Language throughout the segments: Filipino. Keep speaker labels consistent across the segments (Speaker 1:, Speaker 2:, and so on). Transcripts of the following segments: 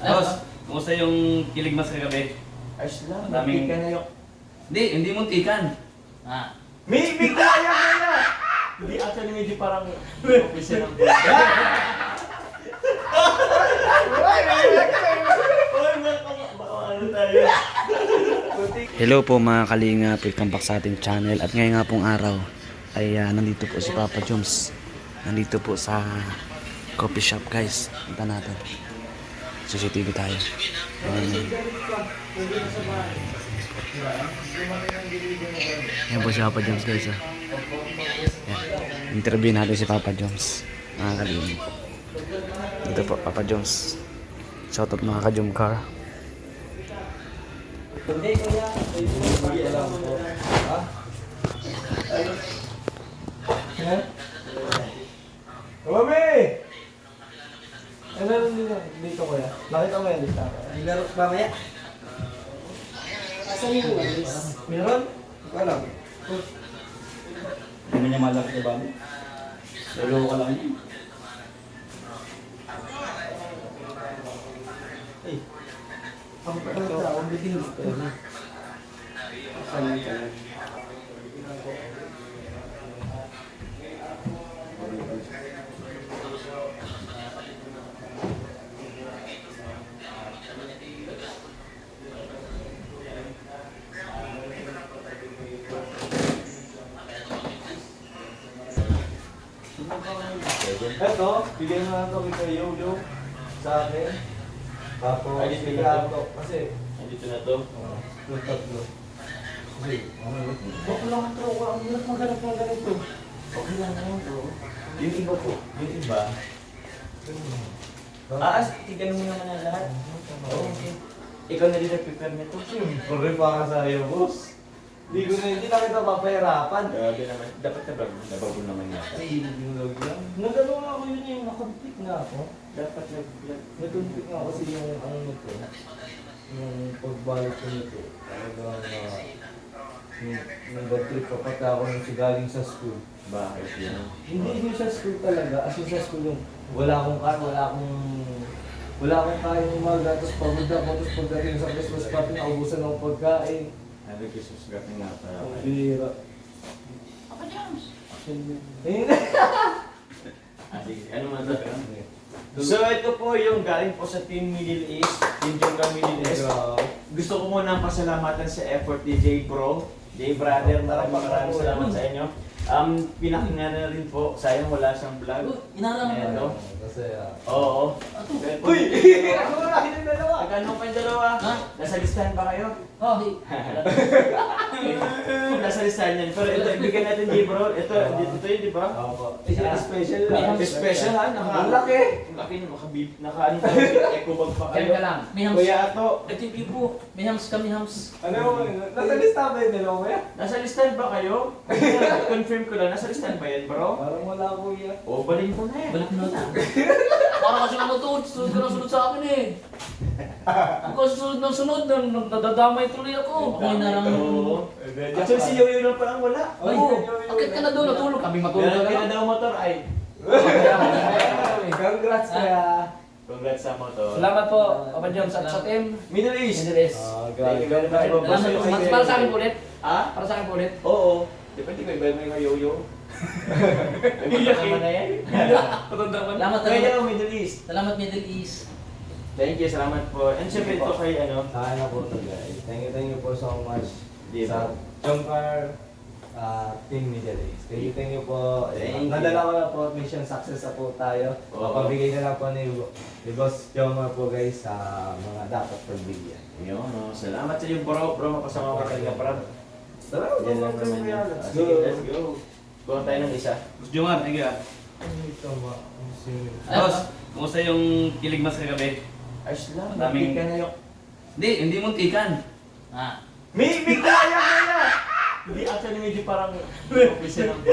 Speaker 1: Boss, kumusta yung kilig mas kagabi?
Speaker 2: Ayos lang,
Speaker 1: Daming-
Speaker 2: muntikan na yung...
Speaker 1: Hindi muntikan.
Speaker 2: May kaya na! Hindi, actually medyo parang officer ng Uy, baka ano tayo.
Speaker 3: Hello po mga kalingap, welcome back sa ating channel. At ngayon nga pong araw ay nandito po si Papa Joms. Nandito po sa coffee shop guys. Punta natin. CCTV tayo. Ayan po si Papa Joms guys. Ayan. Interview natin si Papa Joms. Mga kalingap. Dito po Papa Joms. Shoutout mga ka-Jomcar.
Speaker 2: Hindi, kuya. Hindi alam ko. Ha? Ha? Mami! Ano dito kuya? Nakita mo yan dito?
Speaker 4: Laro mamaya. Asan yung walis?
Speaker 2: Meron? Hindi ko alam.
Speaker 1: Hindi mo niya malaki na ba? Lalo ka lang niya.
Speaker 2: Ay.
Speaker 4: Ang tao, bitin ko na.
Speaker 2: Asan yung kalan? Eto, bigyan mo na ito kay Yo-Yo sa akin. Tapos,
Speaker 1: Ay, dito na
Speaker 2: bigyan
Speaker 1: to?
Speaker 2: ko. Kasi,
Speaker 1: Nandito na to.
Speaker 2: yung tatlo. Kasi, baka lang ito. Ang hirap maghanap ng ganito. Okay lang naman bro.
Speaker 1: Yung iba po. Yung iba. Tignan mo naman ang lahat. Oo, okay. Ikaw na din nag-prepare nito.
Speaker 2: Siyempre para sa iyo, boss. Hindi na kita papahirapan.
Speaker 1: Grabe naman. Dapat nabagol naman yata.
Speaker 2: Ay, yung log yan. Nagano ako yun yung nakonflict nga ako.
Speaker 1: Dapat nag-vlog.
Speaker 2: Nag-conflict nga kasi yung ano nito. Yung pagbalik ko nito. Talagang nung bad trip pa pati ako nung galing sa school.
Speaker 1: Bakit yun?
Speaker 2: Hindi yung sa school talaga. As in sa school yung wala akong kain, wala akong kain umaga. Tapos pagod ako. Tapos pagdating sa Christmas party, naubusan ng pagkain.
Speaker 1: Sabi ko susgating nga pala.
Speaker 2: Ang bira.
Speaker 4: Papa Jones.
Speaker 2: Eh,
Speaker 1: Sige, ano man ito? So ito po yung galing po sa Team Middle East, Team Jomcar Middle East. Gusto ko muna pasalamatan sa effort ni J Bro, J Brother, maraming salamat sa inyo. Pinakinggan na rin po, sayang wala siyang vlog.
Speaker 4: Inarang
Speaker 1: Eto.
Speaker 2: Kasi,
Speaker 1: Oo.
Speaker 2: uy! Ako na, hindi na dalawa!
Speaker 1: Nagkano pa yung dalawa?
Speaker 4: Ha?
Speaker 1: Nasa listahan ba kayo?
Speaker 4: Oh, di.
Speaker 1: Nasa listahan yan. Pero ito, ibigyan natin J Bro. Ito yun, di ba?
Speaker 2: Opo. Special lang.
Speaker 1: Special ha?
Speaker 2: Ang laki!
Speaker 1: Ang laki, naka-ano tayo, eco bag pa kayo.
Speaker 4: Kaya ka lang. May hams.
Speaker 1: Kuya Ato,
Speaker 4: Ito yung ibo. May hams kami hams.
Speaker 2: Ano mo? Nasa lista ba yung dalawa mo yan?
Speaker 1: nasa listahan ba kayo? Confirm ko lang, nasa listahan ba yan, bro?
Speaker 2: Parang wala ko yan.
Speaker 1: O, balin ko na yan.
Speaker 4: Balik mo na. Parang kasi ano to, sunod ka ng sunod sa akin eh. Kung susunod ng sunod, nadadamay tuloy ako. Ako inarang.
Speaker 1: Oo. Actually, si Yoyo lang palang wala.
Speaker 4: Ay, akit ka na doon, natulog. Kami matulog
Speaker 1: Meron
Speaker 4: na
Speaker 1: ka na
Speaker 4: lang.
Speaker 1: daw motor, ay.
Speaker 2: Congrats kaya.
Speaker 1: Congrats sa motor.
Speaker 4: Salamat po, Papa Jones, at sa team.
Speaker 1: Middle East.
Speaker 4: Middle East.
Speaker 1: Thank you very much.
Speaker 4: Salamat po. Para sa akin po ulit.
Speaker 1: Ha?
Speaker 4: Para sa akin po ulit.
Speaker 1: Oo. Depende ko, iba mo yung Yoyo. May naman na yan.
Speaker 4: Salamat,
Speaker 1: Kaya
Speaker 4: salamat.
Speaker 1: Middle East.
Speaker 4: Salamat Middle East.
Speaker 1: Thank you, salamat po. And syempre ito kay ano,
Speaker 2: Saan na po ito guys. Thank you po so much.
Speaker 1: Di ba?
Speaker 2: Sa Jomcar Team Middle East. Thank you po.
Speaker 1: Thank you.
Speaker 2: Nadala ko na po, mission success na po tayo.
Speaker 1: Oo.
Speaker 2: Mapabigay na lang po ni Boss Jomcar po guys sa mga dapat pagbigyan.
Speaker 1: yun, no? Salamat sa iyo, bro. Bro, mapasama ko talaga, bro.
Speaker 2: Tara,
Speaker 1: Yan lang naman yan.
Speaker 2: Let's
Speaker 1: Sige,
Speaker 2: go.
Speaker 1: let's go. Kuha tayo ng isa.
Speaker 5: Boss Jomar, thank you ah.
Speaker 2: Ito ba?
Speaker 5: Boss, kumusta yung kilig mas kagabi?
Speaker 1: Ayos lang.
Speaker 5: Daming-
Speaker 1: Ka na yung...
Speaker 5: Hindi muntikan.
Speaker 2: May kaya kaya!
Speaker 1: Hindi, actually medyo parang officer ng Uy,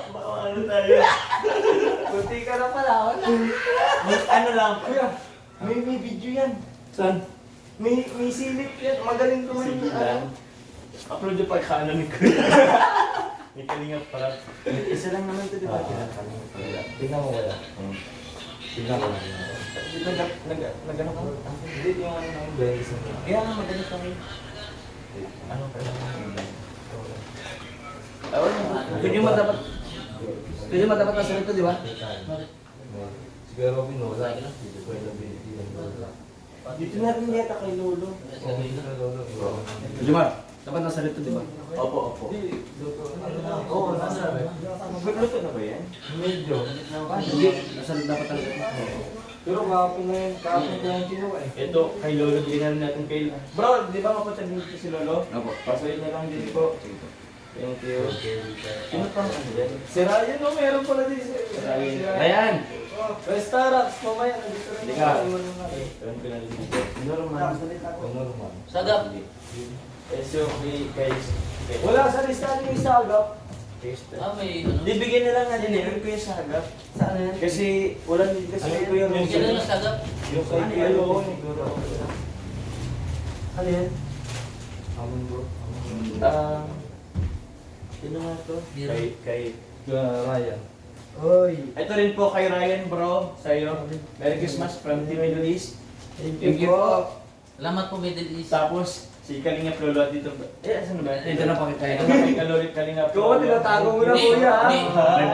Speaker 1: baka ano tayo.
Speaker 2: Kunti ka na pala. Wala.
Speaker 1: Ano lang.
Speaker 2: Kuya, may video yan.
Speaker 1: Saan?
Speaker 2: May silip yan. Magaling ko
Speaker 1: Sige
Speaker 2: man.
Speaker 1: lang. Upload yung pagkaanan ni Kuya. May kalingap para. Isa lang naman ito, di ba? Kalingap pala.
Speaker 2: Tingnan mo wala. Tingnan mo lang.
Speaker 1: Nag-ano ka?
Speaker 2: Hindi yung ano ng Benz na.
Speaker 1: Kaya nga magalit kami. Ano ka lang?
Speaker 4: Pwede mo dapat, pwede mo dapat nasa rito, di ba?
Speaker 2: Si Kuya Robin wala. Si Kuya Robin wala.
Speaker 1: Dito na rin yata kay Lolo.
Speaker 4: Jumar, dapat nasa rito, di ba?
Speaker 1: Opo. Oo, nasa. Magluto na ba yan?
Speaker 2: Medyo.
Speaker 4: Hindi, nasa rito dapat talaga.
Speaker 2: Pero kahapon na yun, kahapon ko yung kinuha eh.
Speaker 1: Ito, kay Lolo, bigyan natin kay... Bro, di ba mapunta dito si Lolo?
Speaker 4: Opo.
Speaker 1: Pasulit na lang din po. Thank you. Sino pang ano yan?
Speaker 2: Si Ryan no, meron pala din si
Speaker 1: Ryan.
Speaker 4: Ryan!
Speaker 2: Starbucks, mamaya nandito rin.
Speaker 1: Hindi ka. Ewan ko na rin dito. Normal.
Speaker 2: Normal.
Speaker 4: Sagap!
Speaker 1: So, kay...
Speaker 2: Wala sa listahan yung isa agap.
Speaker 4: May ano?
Speaker 1: Di bigyan na lang natin yun ko yung sagap.
Speaker 2: Saan yan?
Speaker 1: Kasi wala din kasi ko yung...
Speaker 4: Bigyan na ng sagap.
Speaker 2: Yung kay
Speaker 1: Ano
Speaker 2: Kuya
Speaker 1: yan?
Speaker 2: Robin. Ano yan? Amon bro.
Speaker 1: Sino nga to?
Speaker 4: Biro.
Speaker 1: Kay...
Speaker 2: Ryan. Oy.
Speaker 1: Ito rin po kay Ryan bro, sa'yo. Merry Christmas from Team Middle East.
Speaker 2: Thank you po.
Speaker 4: Salamat po, Middle East.
Speaker 1: Tapos, si Kalingap Lolo at dito. asan na ba?
Speaker 4: Ito na pakita
Speaker 1: Ito
Speaker 4: ito.
Speaker 1: na kay Kalorit Kalingap
Speaker 2: Ko, tinatago mo na kuya ha.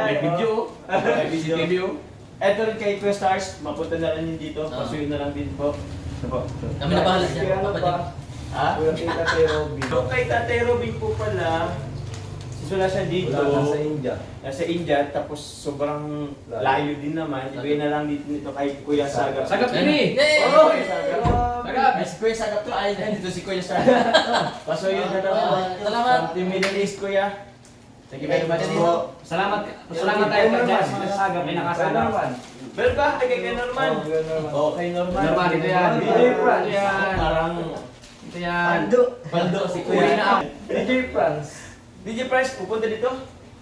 Speaker 4: May video. May CCTV.
Speaker 1: Ito rin kay Kuya Stars, mapunta na lang din dito. Pasuyin na lang din po.
Speaker 4: Kami na bahala dyan.
Speaker 2: Kaya ano
Speaker 4: Papa
Speaker 2: pa?
Speaker 4: Jim.
Speaker 1: Ha?
Speaker 2: Kuya Tita kay Robin.
Speaker 1: So, kay Tatay Robin po pala, wala siya dito.
Speaker 2: Wala na sa India.
Speaker 1: Nasa India, tapos sobrang layo din naman. Ibigay na lang dito nito kay Kuya Sagap.
Speaker 4: Sagap ini!
Speaker 1: Oh, Kuya Sagap.
Speaker 4: Sagap!
Speaker 1: Si Kuya Sagap to, ay dito si Kuya Sagap. Pasuyin na lang.
Speaker 4: Salamat.
Speaker 1: From Team Middle East, Kuya. Thank you very much po.
Speaker 4: Salamat tayo kay Jazz. Sagap, may nakasagap.
Speaker 1: Meron ba? Ay, kay Norman.
Speaker 2: Oh, Kuya Norman.
Speaker 1: Oh, kay Norman.
Speaker 4: Norman, ito yan.
Speaker 2: DJ Franz.
Speaker 4: Ito yan.
Speaker 1: Parang
Speaker 4: Ito yan.
Speaker 1: Pando si
Speaker 4: Kuya
Speaker 1: Kuya.
Speaker 4: na.
Speaker 2: DJ France.
Speaker 1: DJ Price, pupunta dito?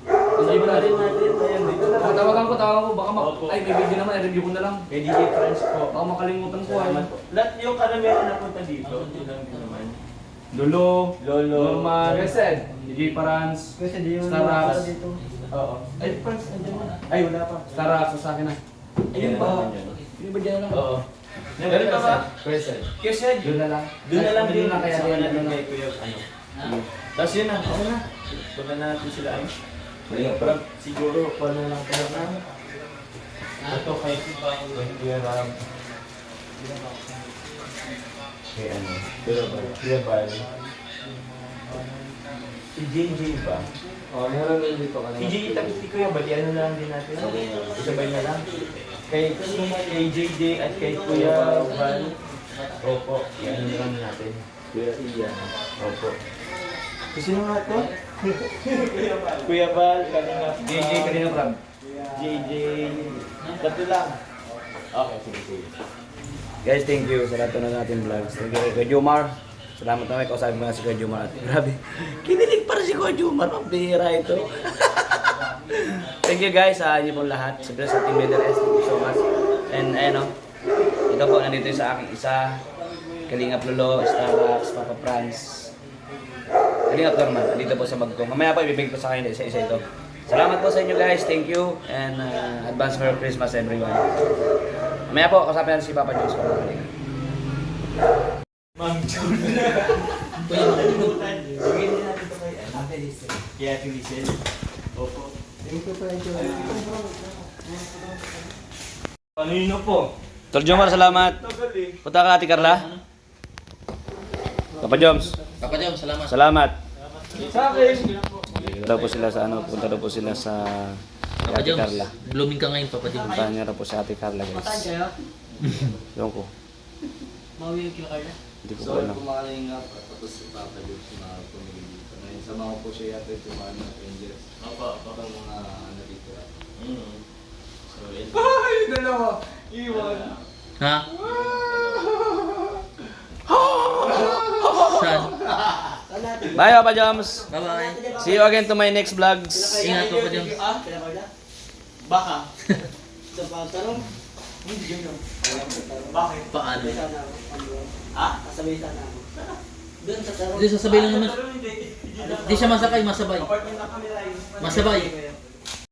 Speaker 4: Hindi
Speaker 1: Live
Speaker 4: pa
Speaker 1: na rin
Speaker 4: natin.
Speaker 1: natin. Ayan, dito na lang.
Speaker 4: Tawagan ko. Baka
Speaker 1: Opo.
Speaker 4: ay, may video naman. I-review ko na lang.
Speaker 1: Kay DJ Price po.
Speaker 4: Baka makalimutan ko.
Speaker 1: Salamat po. Lahat yung karamihan na napunta dito. Hindi lang din naman.
Speaker 4: Lolo.
Speaker 1: Lolo.
Speaker 4: Norman.
Speaker 2: Present.
Speaker 4: DJ Parans.
Speaker 2: Kasi hindi yung
Speaker 4: Starbucks.
Speaker 2: dito.
Speaker 1: Oo. Ay, Price, andyan na. Ay, wala pa.
Speaker 4: Tara, sa akin na.
Speaker 1: Ayun ba?
Speaker 4: Yung ba dyan lang?
Speaker 1: Oo. Meron pa ba?
Speaker 2: Present.
Speaker 1: Kasi
Speaker 4: Doon na lang.
Speaker 1: doon na lang din.
Speaker 4: Kaya
Speaker 1: Sama
Speaker 4: din
Speaker 1: natin
Speaker 4: na.
Speaker 1: kay Kuya. Ano? Tapos yun na. Ano na? Punta na natin sila. Ayun. Parang siguro, paano lang kaya na? Ito kay Kuya Ram. Kay ano? Kuya Bal. Si JJ ba?
Speaker 2: Oh, meron din dito kanina.
Speaker 1: Si JJ tapos si Kuya Bal, ano na lang din natin? Sabay na lang. Kay JJ at kay Kuya Bal. Opo, yan na lang natin. Kuya Ian. Opo. Sino nga to? Kuya Bal, kanina.
Speaker 4: JJ kanina, Prab.
Speaker 1: JJ. Tatlo lang. Okay, sige.
Speaker 3: Guys, thank you sa lahat na natin vlogs. Thank you kay Jomar. Salamat naman, kausapin mo na si Kuya Jomar. Grabe, kinilig pa rin si Kuya Jomar. Pambihira ito. Thank you guys sa inyo pong lahat. Siyempre sa Team Middle East, thank you so much. And ayun o, ito po, nandito yung sa aking isa. Kalingap Lolo, Starbucks, Papa Franz. Kalingap Norman, nandito po sa bag ko. Mamaya po, ibibig ko sa kayo isa-isa ito. Salamat po sa inyo guys, thank you. And advance Merry Christmas everyone. Mamaya po, kausapin natin si Papa Jones para Kalingap.
Speaker 1: Ma'am Jun. Kuya Malimutan. Bigyan din natin ito kay Ate Lizel. Kay Ate Lizel. Opo.
Speaker 2: Thank you pa ito.
Speaker 1: Kanino po?
Speaker 3: Tol Jomar, salamat.
Speaker 1: Tagal eh.
Speaker 3: Punta ka Ate Carla. Papa Joms,
Speaker 4: Papa Jom, salamat.
Speaker 3: salamat.
Speaker 2: Sa akin.
Speaker 3: Punta daw po sila sa ano, punta daw po sila sa
Speaker 4: Papa
Speaker 3: Ate
Speaker 4: Jom,
Speaker 3: Carla.
Speaker 4: blooming ka ngayon, Papa Jom.
Speaker 3: Puntahan niya raw po sa Ate Carla guys. Ewan ko,
Speaker 4: Mawi yung kila Carla.
Speaker 3: hindi ko
Speaker 2: So,
Speaker 3: po alam.
Speaker 2: kumaling nga tapos si Papa Jones na pumili dito. Ngayon, sama ko po siya yata yung mga Rangers.
Speaker 1: Opo.
Speaker 2: Ang mga ano dito.
Speaker 1: So, yun.
Speaker 2: Ay, dalawa! Iwan!
Speaker 4: Ha? Saan?
Speaker 3: Bye Papa Joms.
Speaker 4: Bye-bye.
Speaker 3: See you again to my next vlogs.
Speaker 4: Ingat, Papa Jom.
Speaker 1: Baka.
Speaker 6: Sa pagtanong,
Speaker 1: Hindi yun. Bakit?
Speaker 4: Paano?
Speaker 1: Ha?
Speaker 6: kasabay sana ako. Doon sa tarong.
Speaker 4: Hindi, sasabihin lang naman.
Speaker 1: Hindi.
Speaker 4: Hindi siya masakay, masabay.
Speaker 1: Apartment na kami tayo.
Speaker 4: Masabay.